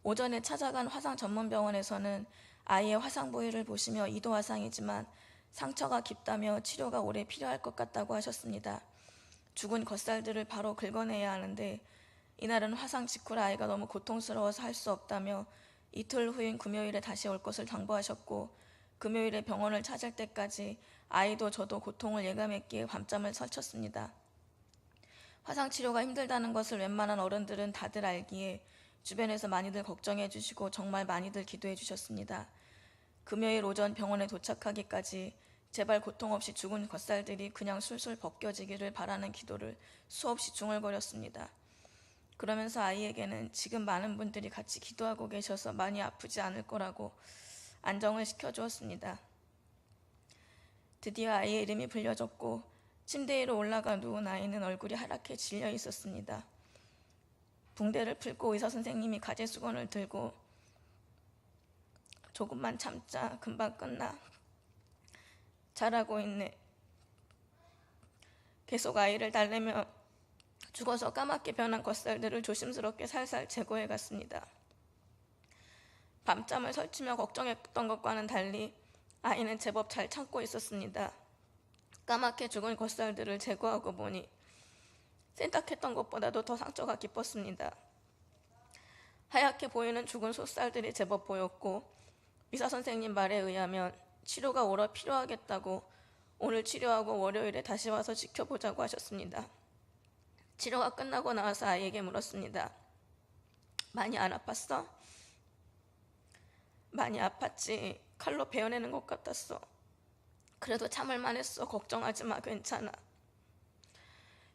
오전에 찾아간 화상 전문병원에서는 아이의 화상 부위를 보시며 이도 화상이지만 상처가 깊다며 치료가 오래 필요할 것 같다고 하셨습니다. 죽은 겉살들을 바로 긁어내야 하는데 이날은 화상 직후라 아이가 너무 고통스러워서 할 수 없다며 이틀 후인 금요일에 다시 올 것을 당부하셨고 금요일에 병원을 찾을 때까지 아이도 저도 고통을 예감했기에 밤잠을 설쳤습니다. 화상 치료가 힘들다는 것을 웬만한 어른들은 다들 알기에 주변에서 많이들 걱정해 주시고 정말 많이들 기도해 주셨습니다. 금요일 오전 병원에 도착하기까지 제발 고통 없이 죽은 겉살들이 그냥 술술 벗겨지기를 바라는 기도를 수없이 중얼거렸습니다. 그러면서 아이에게는 지금 많은 분들이 같이 기도하고 계셔서 많이 아프지 않을 거라고 안정을 시켜주었습니다. 드디어 아이의 이름이 불려졌고 침대 위로 올라가 누운 아이는 얼굴이 하얗게 질려 있었습니다. 붕대를 풀고 의사 선생님이 가제수건을 들고 조금만 참자. 금방 끝나. 잘하고 있네. 계속 아이를 달래며 죽어서 까맣게 변한 겉살들을 조심스럽게 살살 제거해 갔습니다. 밤잠을 설치며 걱정했던 것과는 달리 아이는 제법 잘 참고 있었습니다. 까맣게 죽은 겉살들을 제거하고 보니 생각했던 것보다도 더 상처가 깊었습니다. 하얗게 보이는 죽은 솥살들이 제법 보였고 의사 선생님 말에 의하면 치료가 오래 필요하겠다고 오늘 치료하고 월요일에 다시 와서 지켜보자고 하셨습니다. 치료가 끝나고 나와서 아이에게 물었습니다. 많이 안 아팠어? 많이 아팠지. 칼로 베어내는 것 같았어. 그래도 참을만 했어. 걱정하지 마. 괜찮아.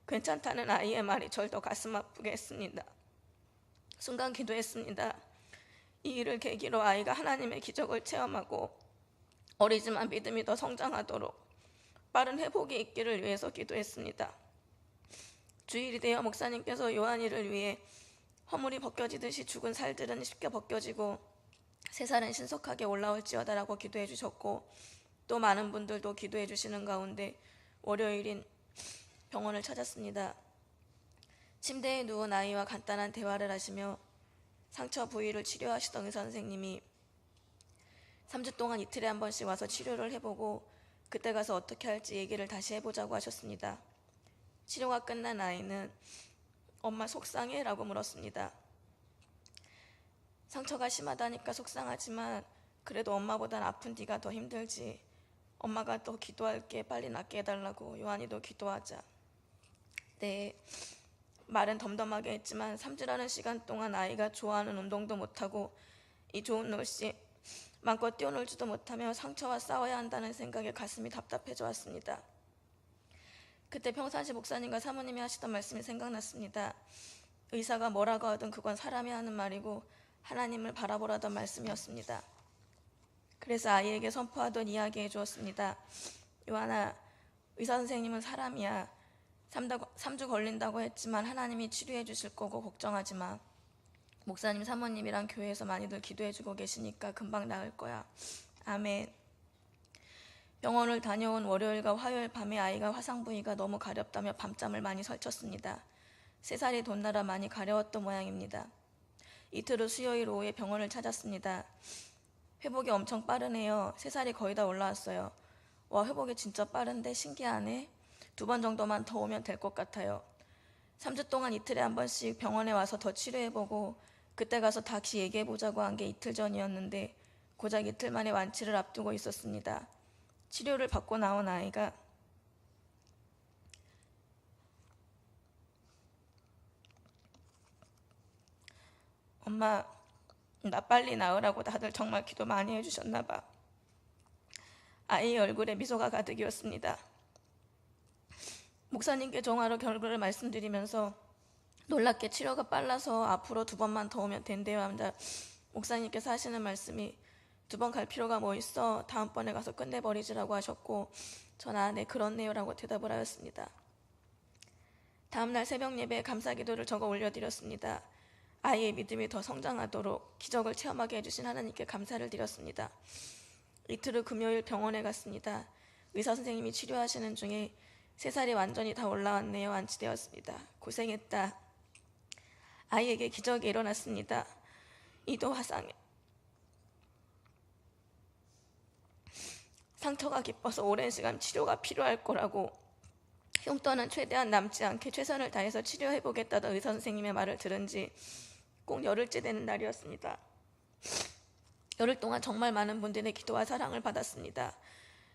괜찮다는 아이의 말이 절 더 가슴 아프게 했습니다. 순간 기도했습니다. 이 일을 계기로 아이가 하나님의 기적을 체험하고 어리지만 믿음이 더 성장하도록 빠른 회복이 있기를 위해서 기도했습니다. 주일이 되어 목사님께서 요한이를 위해 허물이 벗겨지듯이 죽은 살들은 쉽게 벗겨지고 새 살은 신속하게 올라올지어다라고 기도해 주셨고 또 많은 분들도 기도해 주시는 가운데 월요일인 병원을 찾았습니다. 침대에 누운 아이와 간단한 대화를 하시며 상처 부위를 치료하시던 의사 선생님이 3주 동안 이틀에 한 번씩 와서 치료를 해보고 그때 가서 어떻게 할지 얘기를 다시 해보자고 하셨습니다. 치료가 끝난 아이는 엄마 속상해? 라고 물었습니다. 상처가 심하다니까 속상하지만 그래도 엄마보단 아픈 네가 더 힘들지. 엄마가 더 기도할게. 빨리 낫게 해달라고. 요한이도 기도하자. 네, 말은 덤덤하게 했지만 3주라는 시간 동안 아이가 좋아하는 운동도 못하고 이 좋은 날씨 마음껏 뛰어놀지도 못하며 상처와 싸워야 한다는 생각에 가슴이 답답해져 왔습니다. 그때 평상시 목사님과 사모님이 하시던 말씀이 생각났습니다. 의사가 뭐라고 하든 그건 사람이 하는 말이고 하나님을 바라보라던 말씀이었습니다. 그래서 아이에게 선포하던 이야기해 주었습니다. 요한아, 의사 선생님은 사람이야. 3주 걸린다고 했지만 하나님이 치료해 주실 거고 걱정하지 마. 목사님, 사모님이랑 교회에서 많이들 기도해 주고 계시니까 금방 나을 거야. 아멘. 병원을 다녀온 월요일과 화요일 밤에 아이가 화상 부위가 너무 가렵다며 밤잠을 많이 설쳤습니다. 3살이 돋나라 많이 가려웠던 모양입니다. 이틀 후 수요일 오후에 병원을 찾았습니다. 회복이 엄청 빠르네요. 3살이 거의 다 올라왔어요. 와, 회복이 진짜 빠른데 신기하네. 2번 정도만 더 오면 될 것 같아요. 3주 동안 이틀에 한 번씩 병원에 와서 더 치료해보고 그때 가서 다시 얘기해보자고 한 게 이틀 전이었는데 고작 이틀 만에 완치를 앞두고 있었습니다. 치료를 받고 나온 아이가 엄마, 나 빨리 나으라고 다들 정말 기도 많이 해주셨나 봐. 아이의 얼굴에 미소가 가득이었습니다. 목사님께 전화로 결과를 말씀드리면서 놀랍게 치료가 빨라서 앞으로 2번만 더 오면 된대요 합니다. 목사님께서 하시는 말씀이 2번 갈 필요가 뭐 있어? 다음번에 가서 끝내버리지라고 하셨고 전 네 그렇네요 라고 대답을 하였습니다. 다음날 새벽 예배에 감사기도를 적어 올려드렸습니다. 아이의 믿음이 더 성장하도록 기적을 체험하게 해주신 하나님께 감사를 드렸습니다. 이틀 후 금요일 병원에 갔습니다. 의사 선생님이 치료하시는 중에 3살이 완전히 다 올라왔네요. 완치되었습니다. 고생했다. 아이에게 기적이 일어났습니다. 이도 화상에 상처가 깊어서 오랜 시간 치료가 필요할 거라고 흉터는 최대한 남지 않게 최선을 다해서 치료해보겠다던 의사 선생님의 말을 들은 지 꼭 열흘째 되는 날이었습니다. 열흘 동안 정말 많은 분들의 기도와 사랑을 받았습니다.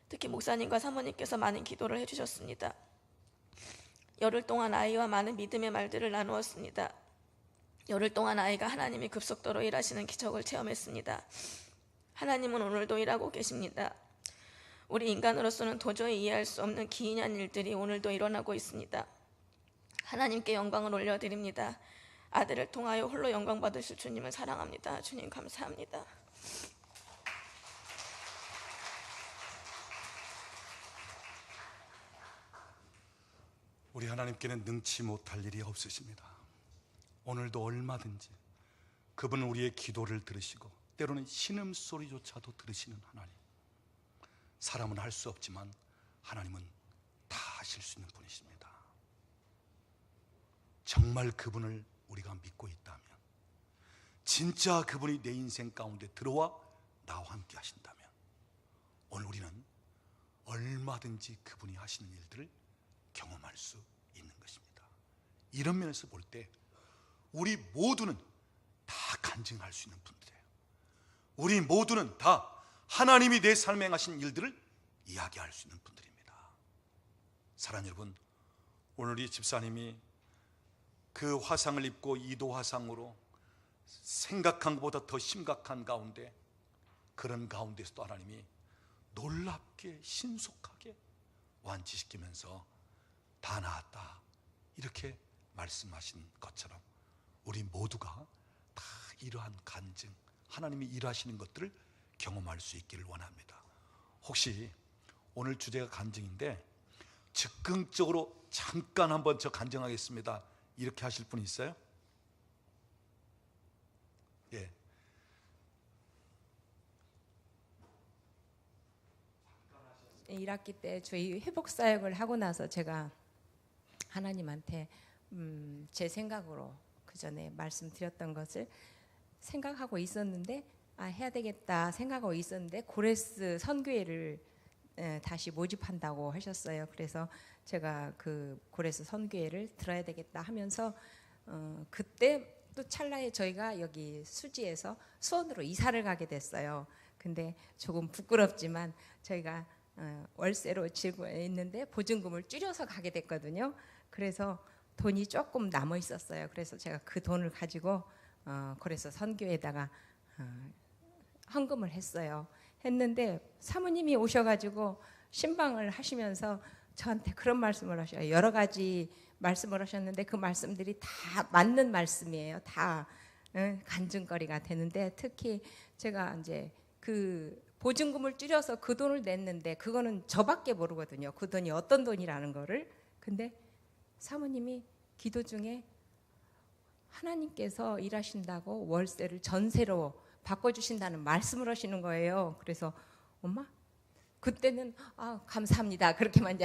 특히 목사님과 사모님께서 많은 기도를 해주셨습니다. 열흘 동안 아이와 많은 믿음의 말들을 나누었습니다. 열흘 동안 아이가 하나님이 급속도로 일하시는 기적을 체험했습니다. 하나님은 오늘도 일하고 계십니다. 우리 인간으로서는 도저히 이해할 수 없는 기이한 일들이 오늘도 일어나고 있습니다. 하나님께 영광을 올려드립니다. 아들을 통하여 홀로 영광 받으실 주님을 사랑합니다. 주님 감사합니다. 우리 하나님께는 능치 못할 일이 없으십니다. 오늘도 얼마든지 그분은 우리의 기도를 들으시고 때로는 신음소리조차도 들으시는 하나님. 사람은 할 수 없지만 하나님은 다 하실 수 있는 분이십니다. 정말 그분을 우리가 믿고 있다면, 진짜 그분이 내 인생 가운데 들어와 나와 함께 하신다면, 오늘 우리는 얼마든지 그분이 하시는 일들을 경험할 수 있는 것입니다. 이런 면에서 볼 때 우리 모두는 다 간증할 수 있는 분들이에요. 우리 모두는 다 하나님이 내 삶에 행하신 일들을 이야기할 수 있는 분들입니다. 사랑하는 여러분, 오늘 이 집사님이 그 화상을 입고 이도 화상으로 생각한 것보다 더 심각한 가운데, 그런 가운데서도 하나님이 놀랍게 신속하게 완치시키면서 다 나았다 이렇게 말씀하신 것처럼 우리 모두가 다 이러한 간증, 하나님이 일하시는 것들을 경험할 수 있기를 원합니다. 혹시 오늘 주제가 간증인데 즉흥적으로 잠깐 한번 저 간증하겠습니다 이렇게 하실 분 있어요? 예. 1학기 때 저희 회복 사역을 하고 나서 제가 하나님한테 제 생각으로 그 전에 말씀드렸던 것을 생각하고 있었는데 해야 되겠다 생각하고 있었는데 고레스 선교회를 다시 모집한다고 하셨어요. 그래서 제가 그 고레스 선교회를 들어야 되겠다 하면서 그때 또 찰나에 저희가 여기 수지에서 수원으로 이사를 가게 됐어요. 근데 조금 부끄럽지만 저희가 월세로 지고 있는데 보증금을 줄여서 가게 됐거든요. 그래서 돈이 조금 남아 있었어요. 그래서 제가 그 돈을 가지고 고레스 선교회에다가 헌금을 했어요. 했는데 사모님이 오셔가지고 신방을 하시면서 저한테 그런 말씀을 하셔요. 여러 가지 말씀을 하셨는데 그 말씀들이 다 맞는 말씀이에요. 다 간증거리가 되는데 특히 제가 이제 그 보증금을 줄여서 그 돈을 냈는데 그거는 저밖에 모르거든요. 그 돈이 어떤 돈이라는 거를. 근데 사모님이 기도 중에 하나님께서 일하신다고 월세를 전세로 바꿔주신다는 말씀을 하시는 거예요. 그래서 엄마? 그때는 감사합니다 그렇게만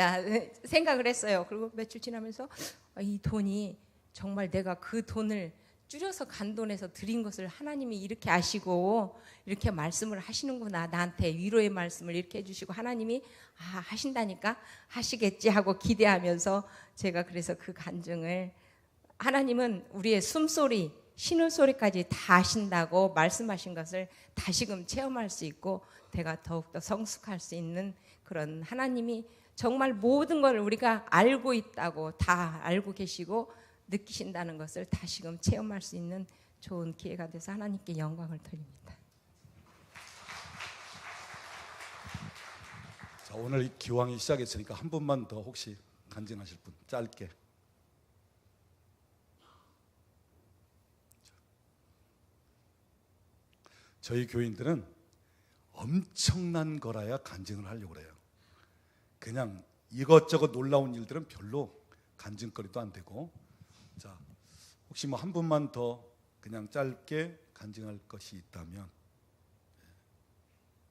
생각을 했어요. 그리고 며칠 지나면서 이 돈이 정말 내가 그 돈을 줄여서 간 돈에서 드린 것을 하나님이 이렇게 아시고 이렇게 말씀을 하시는구나, 나한테 위로의 말씀을 이렇게 해주시고 하나님이 하신다니까 하시겠지 하고 기대하면서 제가 그래서 그 간증을, 하나님은 우리의 숨소리 신음소리까지 다 아신다고 말씀하신 것을 다시금 체험할 수 있고 내가 더욱더 성숙할 수 있는 그런, 하나님이 정말 모든 걸 우리가 알고 있다고 다 알고 계시고 느끼신다는 것을 다시금 체험할 수 있는 좋은 기회가 돼서 하나님께 영광을 돌립니다. 자, 오늘 기왕이 시작했으니까 한 분만 더 혹시 간증하실 분 짧게. 저희 교인들은 엄청난 거라야 간증을 하려고 그래요. 그냥 이것저것 놀라운 일들은 별로 간증거리도 안 되고. 자, 혹시 뭐 한 분만 더 그냥 짧게 간증할 것이 있다면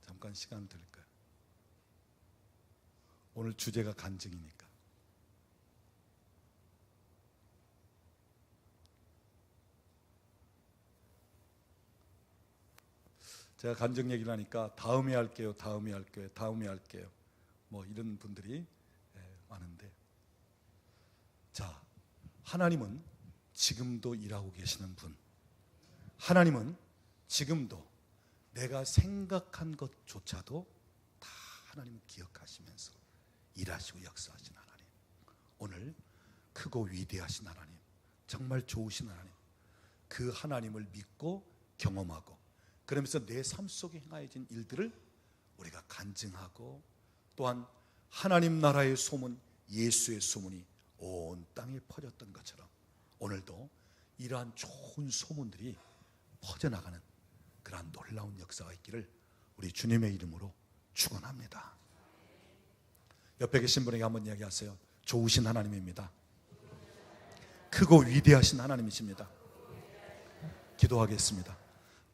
잠깐 시간 드릴까요? 오늘 주제가 간증이니까. 제가 간증 얘기를 하니까 다음에 할게요, 다음에 할게요, 다음에 할게요, 뭐 이런 분들이 많은데, 자, 하나님은 지금도 일하고 계시는 분, 하나님은 지금도 내가 생각한 것조차도 다 하나님 기억하시면서 일하시고 역사하신 하나님, 오늘 크고 위대하신 하나님, 정말 좋으신 하나님, 그 하나님을 믿고 경험하고 그러면서 내 삶 속에 행하여진 일들을 우리가 간증하고, 또한 하나님 나라의 소문, 예수의 소문이 온 땅에 퍼졌던 것처럼 오늘도 이러한 좋은 소문들이 퍼져나가는 그러한 놀라운 역사가 있기를 우리 주님의 이름으로 축원합니다. 옆에 계신 분에게 한번 이야기하세요. 좋으신 하나님입니다. 크고 위대하신 하나님이십니다. 기도하겠습니다.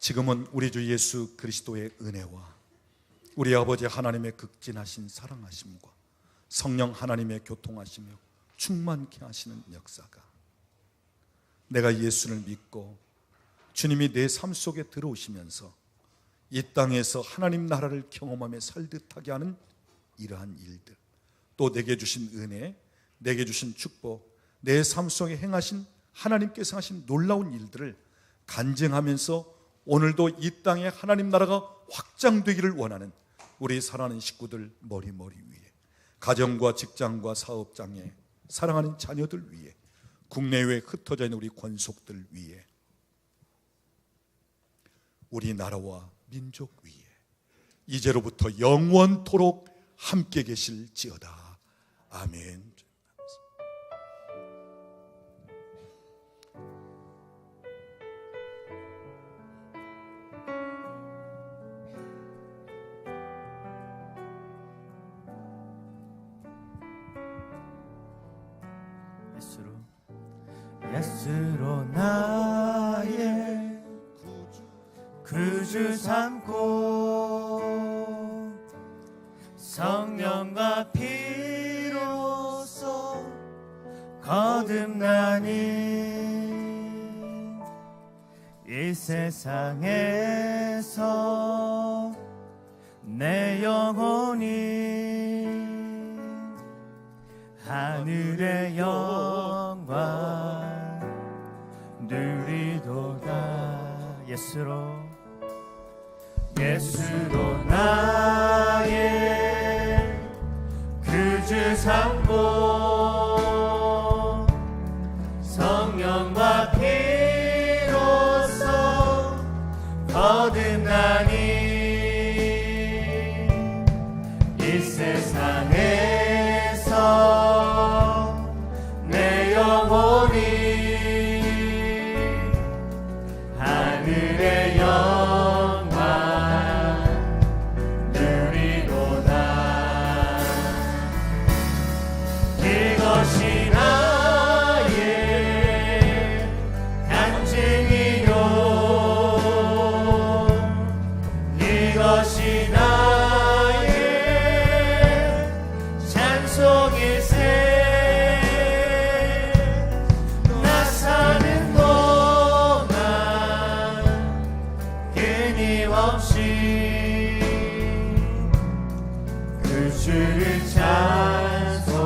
지금은 우리 주 예수 그리스도의 은혜와 우리 아버지 하나님의 극진하신 사랑하심과 성령 하나님의 교통하시며 충만케 하시는 역사가, 내가 예수를 믿고 주님이 내 삶 속에 들어오시면서 이 땅에서 하나님 나라를 경험하며 살듯하게 하는 이러한 일들, 또 내게 주신 은혜, 내게 주신 축복, 내 삶 속에 행하신 하나님께서 하신 놀라운 일들을 간증하면서 오늘도 이 땅에 하나님 나라가 확장되기를 원하는 우리 사랑하는 식구들 머리 위에, 가정과 직장과 사업장에 사랑하는 자녀들 위에, 국내외에 흩어져 있는 우리 권속들 위에, 우리 나라와 민족 위에 이제로부터 영원토록 함께 계실지어다. 아멘. 예수로 나의 구주 삼고 성령과 피로써 거듭나니 이 세상에서 내 영혼이 하늘의 영광 누리도다. 예수로 나의 구주 삼고 성령과 피로써 거듭나니 이 세상에서 내 영혼이 하늘의 영광 누리도다. 이것이 나의 간증이요, 이것이 나의 찬송일세. 나 사는 동안 끊임없이 그 주를 찬송하리로다.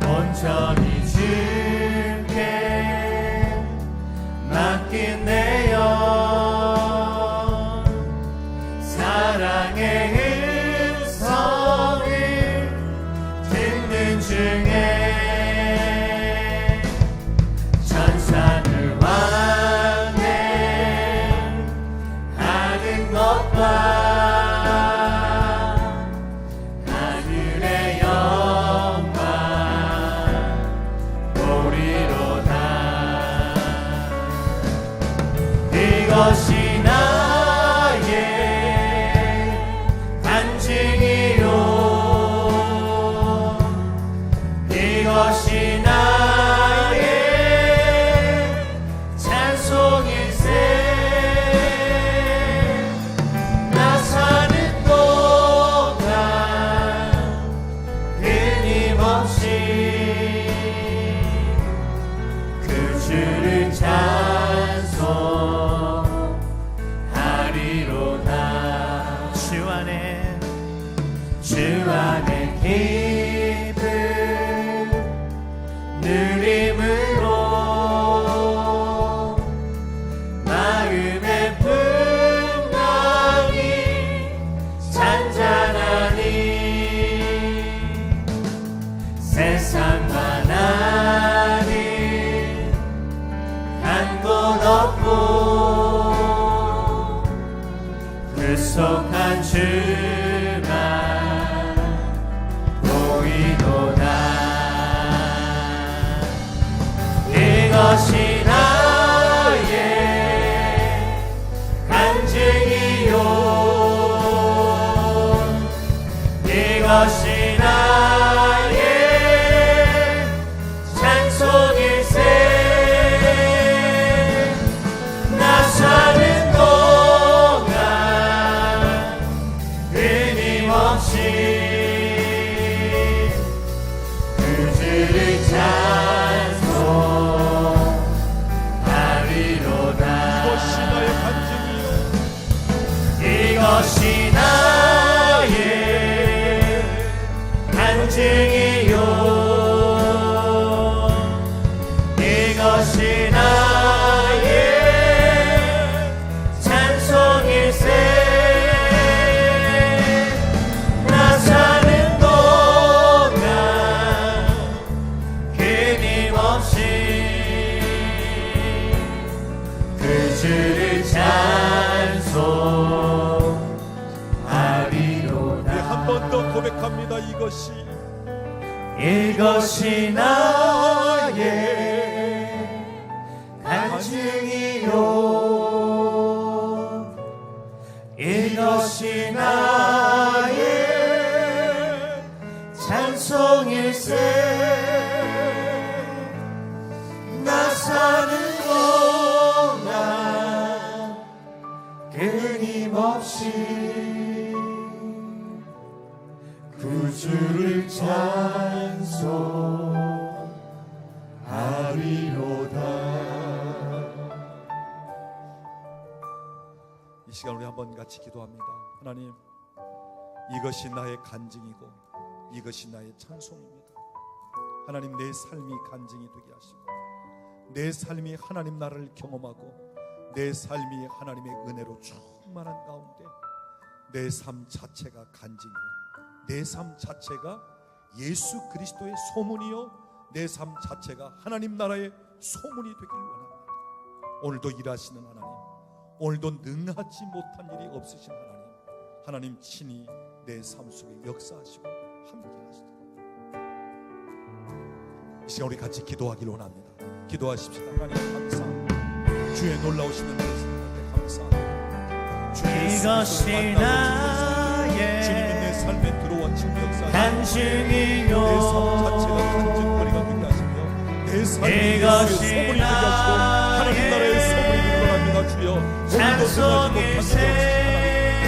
온전히 주께 맡긴 내 영, 사랑의 음성을 듣는 중에 천사를 왕래하는 것과 하늘의 영광 보리로다. 이것이 나의 간증이요, 이것이 나의 찬송일세. 나 사는 동안 끊임없이 그 주를 찬송하리로다. 주 안에 기쁨 누림으로 마음의 풍랑이 잔잔하니 세상만 아닌 한 곳 없고 구속한 주만 보이도다. 이것이 나의 간증이요, 이것이 나의 찬송 그 주를 찬송하리로다. 한 번 더 고백합니다. 이것이 나의 간증이요, 이것이 나의 찬송일세. 나 사는 동안 끊임없이 구주를 찬송하리로다. 이 시간 우리 한번 같이 기도합니다. 하나님, 이것이 나의 간증이고 이것이 나의 찬송입니다. 하나님, 내 삶이 간증이 되게 하시고 내 삶이 하나님 나라를 경험하고 내 삶이 하나님의 은혜로 충만한 가운데 내 삶 자체가 간증이요, 내 삶 자체가 예수 그리스도의 소문이요, 내 삶 자체가 하나님 나라의 소문이 되길 원합니다. 오늘도 일하시는 하나님, 오늘도 능하지 못한 일이 없으신 하나님, 하나님 친히 내 삶 속에 역사하시고 함께 하시도록 이 시간 우리 같이 기도하기를 원합니다. 기도하십시다. 하나님 감사합니다. 주의 놀라우신 은혜에 감사합니다. 이것이 나의 주님이 내 삶에 들어와 지금 역사하시고 간증이요, 내 삶 자체가 간증거리가 되게 하시며 내 삶이 예수의 이것이 소문이 되게 하시고 하나님 나라의 소문이 일어납니다. 주여, 찬송일세.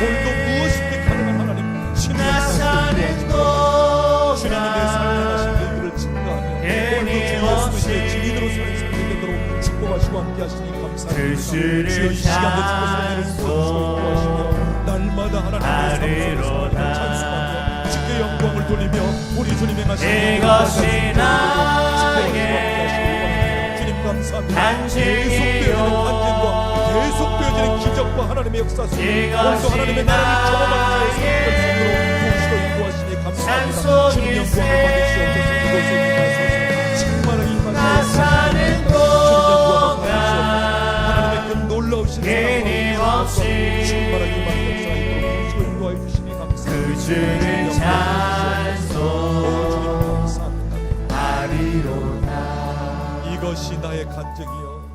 오늘도 무엇이든 가능한 하나님, 나 사는 동안 주님이 내 삶에 하신 일들을 증거하며 오늘도 주 예수의 증인으로 사는 삶이 되도록 축복하시고 함께 하시니 감사합니다. 그 주를 주여, 이 시간도 주께서 은혜를 부어주시고 하시며 날마다 하나님의 삶 속에서 찬송하며 주께 영광을 돌리며 우리 주님의 하신 이것이 나의 주님 감사합니다. 간증이요, 계속되어지는 기적과 하나님의 역사 속에 오늘도 이것이 하나님의 나라를 경험하는 자의 성도로 도시로 인도하시니 감사합니다. 주님 영광을 받으시옵소서. 이곳에 임하소서. 충만하게 나 임하소서. 사는 주님 영광을 동안 받으시옵소서. 하나님의 그 놀라우신 끊임없이 충만하게 임하는 역사에 도시로 인도하여 주시니 감사합니다. 그 주를 찬송하리로다. 이것이 나의 간증이요,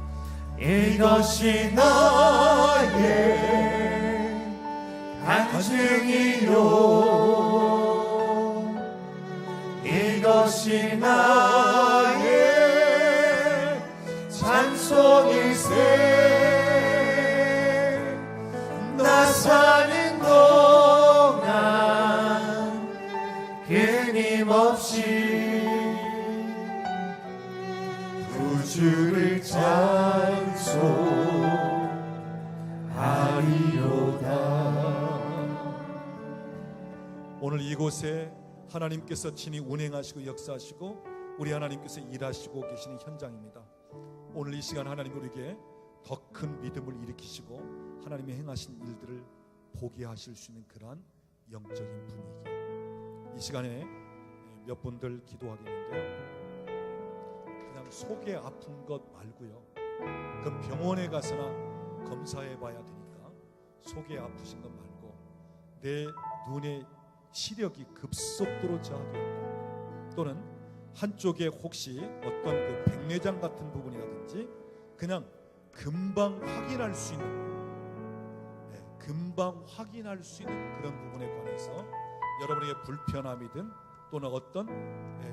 이것이 나의 간증이요, 이것이 나의 찬송일세. 나 사는 동안 끊임없이 구주를 찬송하리로다. 오늘 이곳에 하나님께서 친히 운행하시고 역사하시고 우리 하나님께서 일하시고 계시는 현장입니다. 오늘 이 시간 하나님 우리에게 더 큰 믿음을 일으키시고 하나님의 행하신 일들을 보게 하실 수 있는 그러한 영적인 분위기, 이 시간에 몇 분들 기도하겠는데요, 그냥 속에 아픈 것 말고요, 그 병원에 가서나 검사해 봐야 되니까 속에 아프신 것 말고 내 눈의 시력이 급속도로 저하되었다, 또는 한쪽에 혹시 어떤 그 백내장 같은 부분이라든지 그냥 금방 확인할 수 있는 그런 부분에 관해서 여러분에게 불편함이든 또는 어떤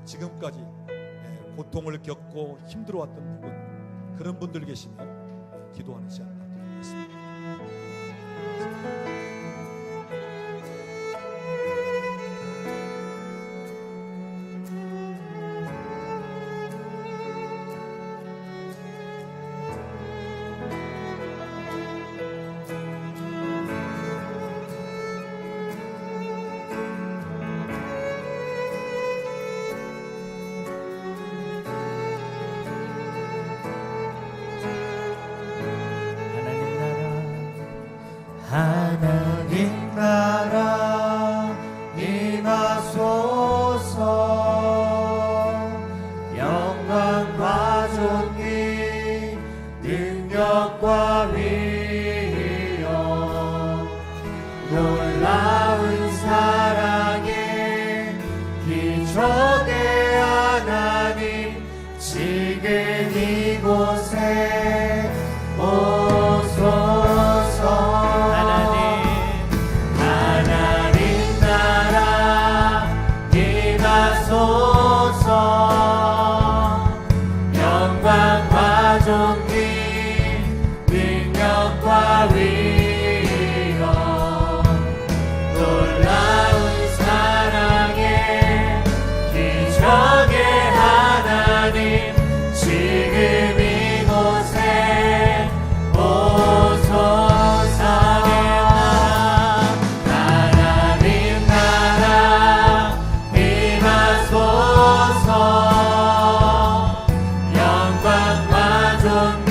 지금까지 고통을 겪고 힘들어왔던 부분, 그런 분들 계시면 기도하는 시간 드리겠습니다. 하나님 나라 임하소서. 영광과 존귀 능력 능력과 위엄 놀라운 사랑의 기적의 하나님 지금 이곳에 오소서. 하나님 나라 임하소서. 영광과 존귀 능력과 위엄 놀라운 사랑의 기적의 하나님 지금 이곳에 오소서. 하나님 나라 임하소서. 영광과 존귀